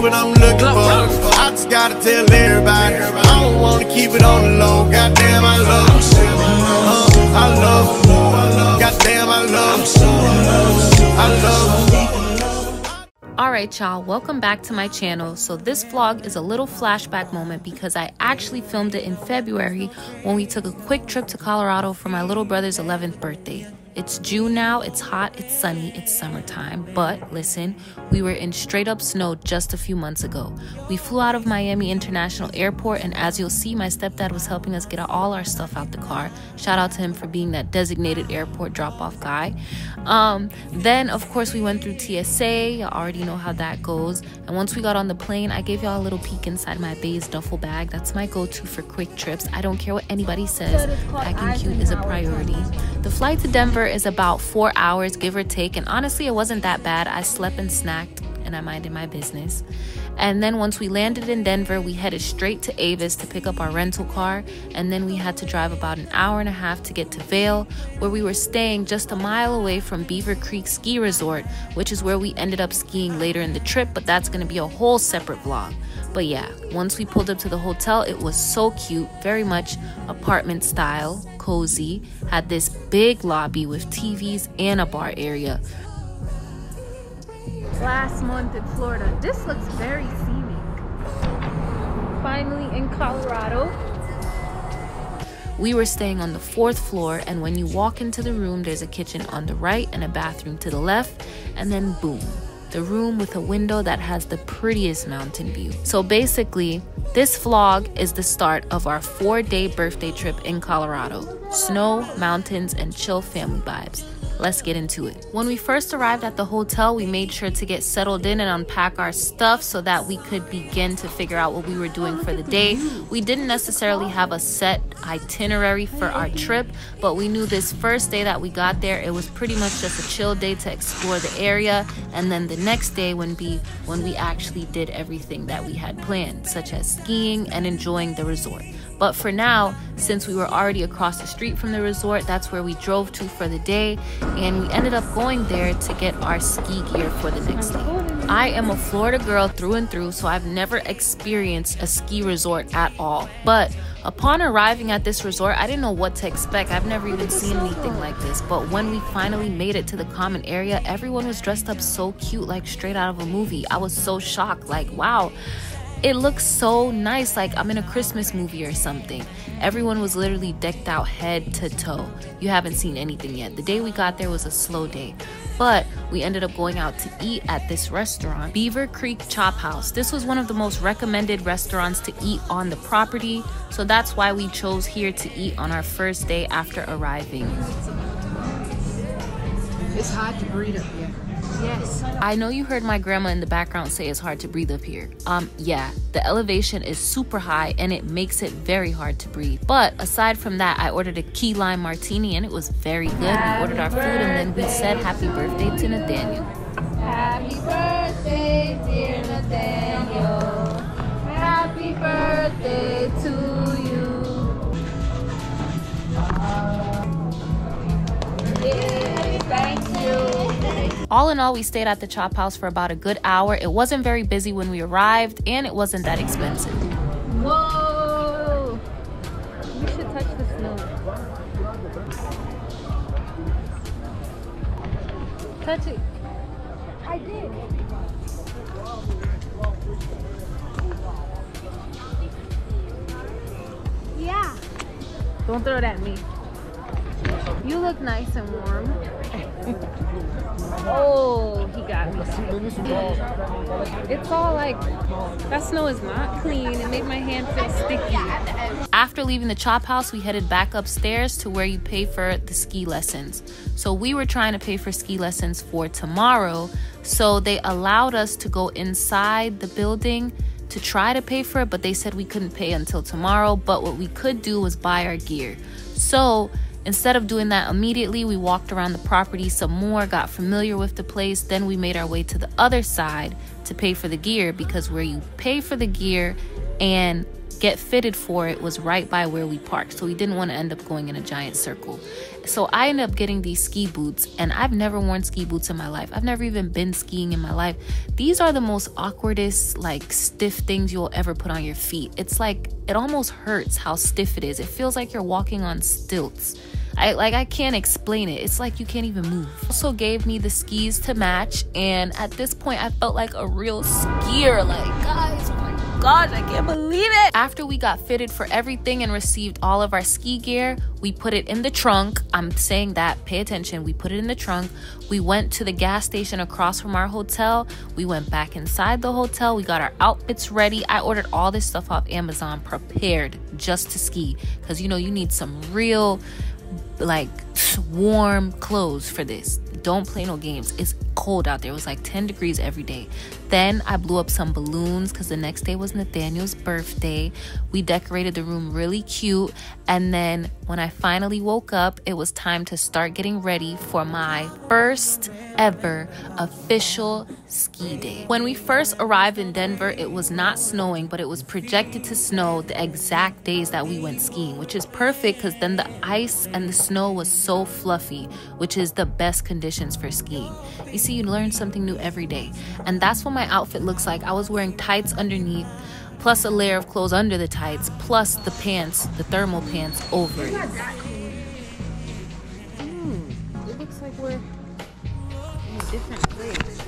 what I'm looking for. I just gotta tell everybody, I don't wanna keep it on the low. Goddamn, I love them. I love them. Goddamn, I love them. I love them. Alright y'all, welcome back to my channel. So this vlog is a little flashback moment because I actually filmed it in February when we took a quick trip to Colorado for my little brother's 11th birthday. It's June now, it's hot, it's sunny, it's summertime, but listen, we were in straight up snow just a few months ago. We flew out of Miami International Airport, and as you'll see, my stepdad was helping us get all our stuff out the car. Shout out to him for being that designated airport drop-off guy. Then of course we went through TSA, you already know how that goes, and once we got on the plane, I gave y'all a little peek inside my BEIS duffel bag. That's my go-to for quick trips. I don't care what anybody says, packing cute is a priority. The flight to Denver is about 4 hours, give or take, and honestly it wasn't that bad. I slept and snacked and I minded my business. And then once we landed in Denver, we headed straight to Avis to pick up our rental car, and then we had to drive about an hour and a half to get to Vail, where we were staying just a mile away from Beaver Creek Ski Resort, which is where we ended up skiing later in the trip, but that's going to be a whole separate vlog. But yeah, once we pulled up to the hotel, it was so cute, very much apartment style, cozy, had this big lobby with TVs and a bar area. Last month in Florida, this looks very scenic. Finally in Colorado. We were staying on the 4th floor, and when you walk into the room, there's a kitchen on the right and a bathroom to the left, and then boom, the room with a window that has the prettiest mountain view. So basically, this vlog is the start of our 4-day birthday trip in Colorado. Snow, mountains, and chill family vibes. Let's get into it. When we first arrived at the hotel, we made sure to get settled in and unpack our stuff so that we could begin to figure out what we were doing for the day. We didn't necessarily have a set itinerary for our trip, but we knew this first day that we got there, it was pretty much just a chill day to explore the area, and then the next day when we actually did everything that we had planned, such as skiing and enjoying the resort. But for now, since we were already across the street from the resort, that's where we drove to for the day, and we ended up going there to get our ski gear for the next day. I am a Florida girl through and through, so I've never experienced a ski resort at all. But upon arriving at this resort, I didn't know what to expect. I've never even seen anything like this. But when we finally made it to the common area, everyone was dressed up so cute, like straight out of a movie. I was so shocked, like, wow. It looks so nice, like I'm in a Christmas movie or something. Everyone was literally decked out head to toe. You haven't seen anything yet. The day we got there was a slow day, but we ended up going out to eat at this restaurant, Beaver Creek Chop House. This was one of the most recommended restaurants to eat on the property, so that's why we chose here to eat on our first day after arriving. It's hard to breathe up here. Yes. I know you heard my grandma in the background say it's hard to breathe up here. Yeah, the elevation is super high and it makes it very hard to breathe. But aside from that, I ordered a key lime martini and it was very good. We ordered our food and then we said happy birthday to Nathaniel. Happy birthday, dear Nathaniel. Happy birthday to you. Yay, thank you. All in all, we stayed at the Chop House for about a good hour. It wasn't very busy when we arrived, and it wasn't that expensive. Whoa! You should touch the snow. Touch it. I did. Yeah. Don't throw it at me. You look nice and warm. Oh, he got me. It's all like, that snow is not clean. It made my hand feel sticky. After leaving the Chop House, we headed back upstairs to where you pay for the ski lessons. So we were trying to pay for ski lessons for tomorrow, so they allowed us to go inside the building to try to pay for it, but they said we couldn't pay until tomorrow. But what we could do was buy our gear. So instead of doing that immediately, we walked around the property some more, got familiar with the place, then we made our way to the other side to pay for the gear, because where you pay for the gear and get fitted for it was right by where we parked, so we didn't want to end up going in a giant circle. So I ended up getting these ski boots, and I've never worn ski boots in my life. I've never even been skiing in my life. These are the most awkwardest, like, stiff things you'll ever put on your feet. It's like, it almost hurts how stiff it is. It feels like you're walking on stilts. I can't explain it. It's like you can't even move. Also gave me the skis to match, and at this point I felt like a real skier. Like, guys, oh my gosh, I can't believe it. After we got fitted for everything and received all of our ski gear, we put it in the trunk. I'm saying that, pay attention. We put it in the trunk. We went to the gas station across from our hotel. We went back inside the hotel. We got our outfits ready. I ordered all this stuff off Amazon, prepared just to ski, because you know you need some real, like, warm clothes for this. Don't play no games. It's cold out there. It was like 10 degrees every day. Then I blew up some balloons because the next day was Nathaniel's birthday. We decorated the room really cute. And then when I finally woke up, it was time to start getting ready for my first ever official ski day. When we first arrived in Denver, it was not snowing, but it was projected to snow the exact days that we went skiing, which is perfect because then the ice and the snow was so fluffy, which is the best conditions for skiing. You see, you learn something new every day. And that's what my outfit looks like. I was wearing tights underneath, plus a layer of clothes under the tights, plus the pants, the thermal pants over it. It looks like we're in a different place.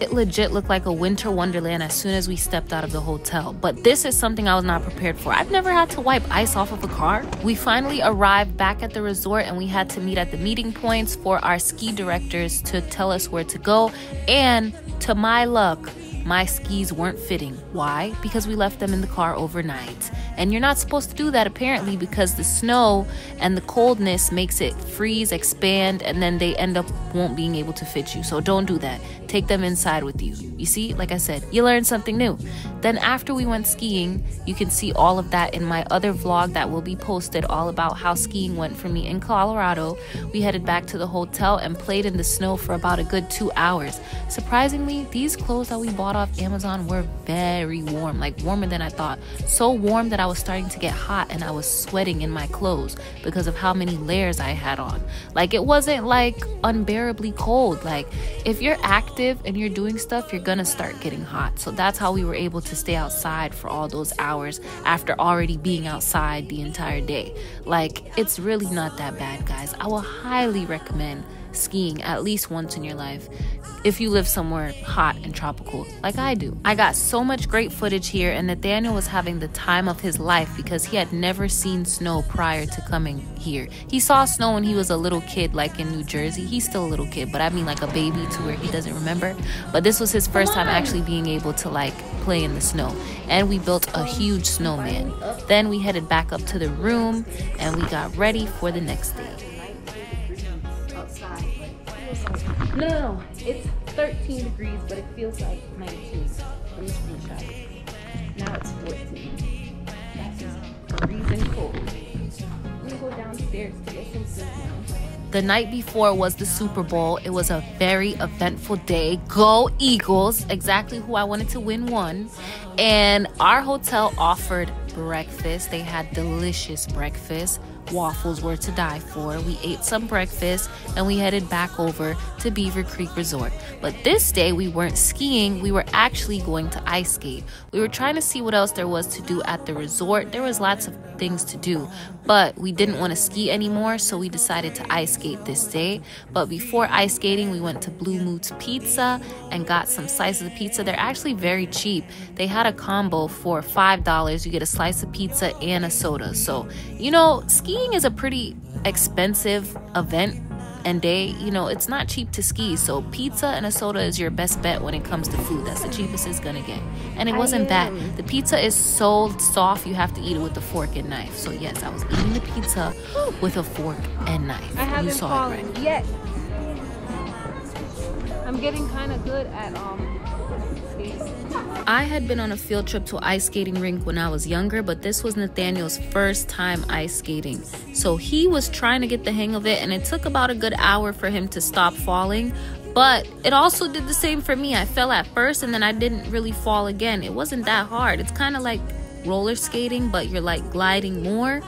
It legit looked like a winter wonderland as soon as we stepped out of the hotel. But this is something I was not prepared for. I've never had to wipe ice off of a car. We finally arrived back at the resort, and we had to meet at the meeting points for our ski directors to tell us where to go. And to my luck, my skis weren't fitting. Why? Because we left them in the car overnight. And you're not supposed to do that apparently, because the snow and the coldness makes it freeze, expand, and then they end up won't being able to fit you. So don't do that. Take them inside with you. You see, like I said, you learn something new. Then after we went skiing, you can see all of that in my other vlog that will be posted, all about how skiing went for me in Colorado. We headed back to the hotel and played in the snow for about a good 2 hours. Surprisingly, these clothes that we bought off Amazon were very warm, like warmer than I thought. So warm that I was starting to get hot and I was sweating in my clothes because of how many layers I had on. Like, it wasn't like unbearably cold. Like, if you're active and you're doing stuff, you're gonna start getting hot. So that's how we were able to stay outside for all those hours after already being outside the entire day. Like, it's really not that bad, guys. I will highly recommend skiing at least once in your life if you live somewhere hot and tropical like I do. I got so much great footage here, and Nathaniel was having the time of his life because he had never seen snow prior to coming here. He saw snow when he was a little kid, like in New Jersey. He's still a little kid, but I mean like a baby to where he doesn't remember. But this was his first time actually being able to like play in the snow. And we built a huge snowman. Then we headed back up to the room and we got ready for the next day. No, it's 13 degrees, but it feels like 19. Let me screenshot it. Now it's 14. That's freezing cold. I'm gonna go downstairs to get some food now. The night before was the Super Bowl. It was a very eventful day. Go Eagles! Exactly who I wanted to win won. And our hotel offered breakfast. They had delicious breakfast. Waffles were to die for. We ate some breakfast and we headed back over to Beaver Creek Resort. But this day we weren't skiing, we were actually going to ice skate. We were trying to see what else there was to do at the resort. There was lots of things to do, but we didn't want to ski anymore, so we decided to ice skate this day. But before ice skating, we went to Blue Moods Pizza and got some slices of pizza. They're actually very cheap. They had a combo for $5. You get a slice of pizza and a soda. So, you know, skiing is a pretty expensive event and day. You know, it's not cheap to ski, so pizza and a soda is your best bet when it comes to food. That's the cheapest it's gonna get. And it wasn't bad. The pizza is so soft, you have to eat it with a fork and knife. So yes, I was eating the pizza with a fork and knife. I haven't You saw fallen it right. yet. I'm getting kind of good at skating. I had been on a field trip to an ice skating rink when I was younger, but this was Nathaniel's first time ice skating. So he was trying to get the hang of it, and it took about a good hour for him to stop falling. But it also did the same for me. I fell at first and then I didn't really fall again. It wasn't that hard. It's kind of like roller skating, but you're like gliding more.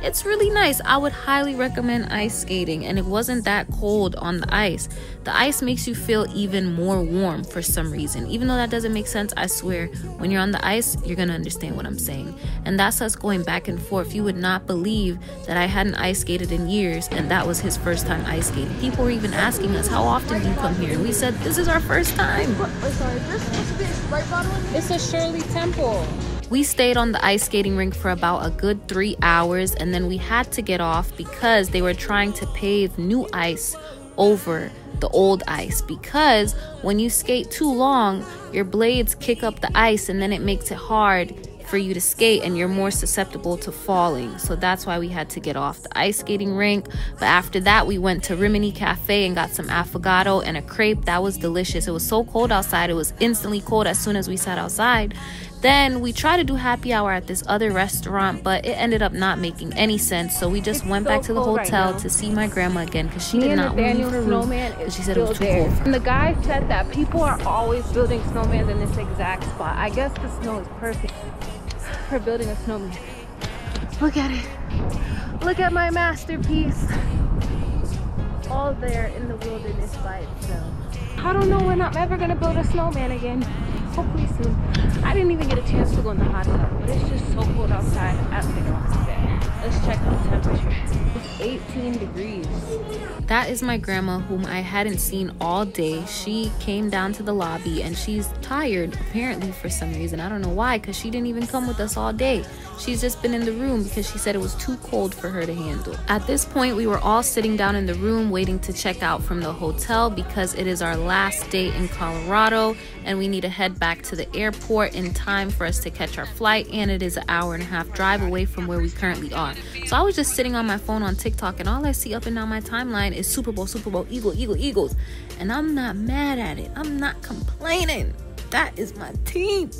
It's really nice. I would highly recommend ice skating, and it wasn't that cold on the ice. The ice makes you feel even more warm for some reason. Even though that doesn't make sense, I swear, when you're on the ice, you're gonna understand what I'm saying. And that's us going back and forth. You would not believe that I hadn't ice skated in years, and that was his first time ice skating. People were even asking us, how often do you come here? And we said, this is our first time. It's a Shirley Temple. We stayed on the ice skating rink for about a good 3 hours, and then we had to get off because they were trying to pave new ice over the old ice, because when you skate too long, your blades kick up the ice and then it makes it hard for you to skate and you're more susceptible to falling. So that's why we had to get off the ice skating rink. But after that, we went to Rimini Cafe and got some affogato and a crepe. That was delicious. It was so cold outside. It was instantly cold as soon as we sat outside. Then we tried to do happy hour at this other restaurant, but it ended up not making any sense. So we just went back to the hotel to see my grandma again, because she did not want to leave her room because she said it was too cold. And the guy said that people are always building snowmen in this exact spot. I guess the snow is perfect for building a snowman. Look at it. Look at my masterpiece. All there in the wilderness by itself. I don't know when I'm ever gonna build a snowman again. Hopefully soon. I didn't even get a chance to go in the hot tub, but it's just so cold outside. I don't think I'll stay. Let's check the temperature. It's 18 degrees. That is my grandma, whom I hadn't seen all day. She came down to the lobby and she's tired, apparently, for some reason. I don't know why, because she didn't even come with us all day. She's just been in the room because she said it was too cold for her to handle. At this point, we were all sitting down in the room waiting to check out from the hotel because it is our last day in Colorado and we need to head back to the airport in time for us to catch our flight, and it is an 1.5-hour drive away from where we currently are. So I was just sitting on my phone on TikTok, and all I see up and down my timeline is Super Bowl, Eagles. And I'm not mad at it. I'm not complaining. That is my team.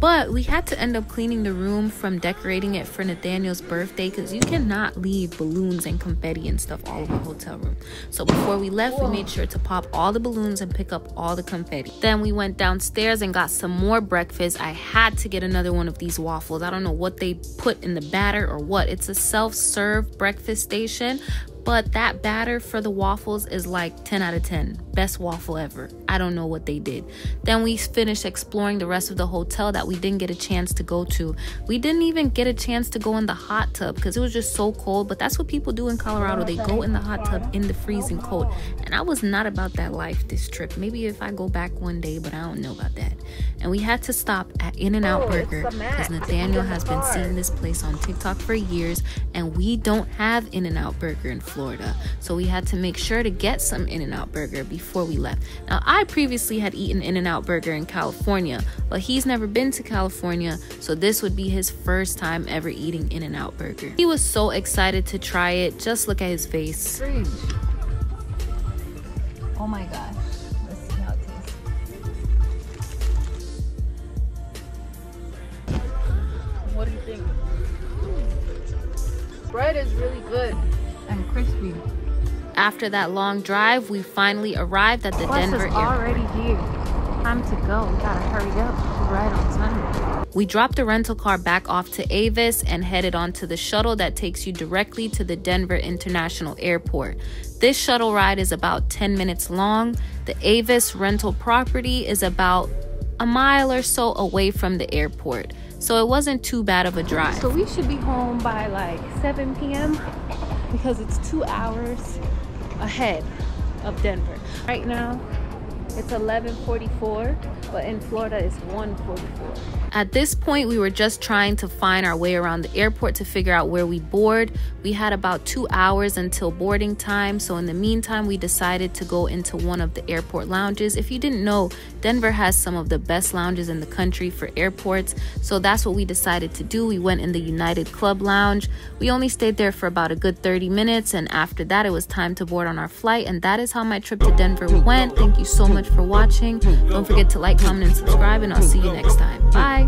But we had to end up cleaning the room from decorating it for Nathaniel's birthday, because you cannot leave balloons and confetti and stuff all over the hotel room. So before we left, we made sure to pop all the balloons and pick up all the confetti. Then we went downstairs and got some more breakfast. I had to get another one of these waffles. I don't know what they put in the batter or what. It's a self-serve breakfast station, but that batter for the waffles is like 10 out of 10. Best waffle ever. I don't know what they did. Then we finished exploring the rest of the hotel that we didn't get a chance to go to. We didn't even get a chance to go in the hot tub because it was just so cold. But that's what people do in Colorado. They go in the hot tub in the freezing cold. And I was not about that life this trip. Maybe if I go back one day, but I don't know about that. And we had to stop at In-N-Out Burger because Nathaniel has been seeing this place on TikTok for years, and we don't have In-N-Out Burger in Florida. So we had to make sure to get some In-N-Out Burger before we left. Now, I previously had eaten In-N-Out Burger in California, but he's never been to California, so this would be his first time ever eating In-N-Out Burger. He was so excited to try it. Just look at his face. Fridge. Oh my gosh. Let's see how it tastes. What do you think? Bread is really good and crispy. After that long drive, we finally arrived at the Denver airport. Already here. Time to go. We gotta hurry up. We're right on time. We dropped the rental car back off to Avis and headed on to the shuttle that takes you directly to the Denver International Airport. This shuttle ride is about 10 minutes long. The Avis rental property is about a mile or so away from the airport, so it wasn't too bad of a drive. So we should be home by like 7 p.m. because it's 2 hours ahead of Denver. Right now, it's 11:44, but in Florida, it's 1:44. At this point, we were just trying to find our way around the airport to figure out where we board. We had about 2 hours until boarding time, so in the meantime, we decided to go into one of the airport lounges. If you didn't know, Denver has some of the best lounges in the country for airports, so that's what we decided to do. We went in the United Club Lounge. We only stayed there for about a good 30 minutes, and after that, it was time to board on our flight, and that is how my trip to Denver went. Thank you so much for watching. Don't forget to like, comment, and subscribe, and I'll see you next time. Bye.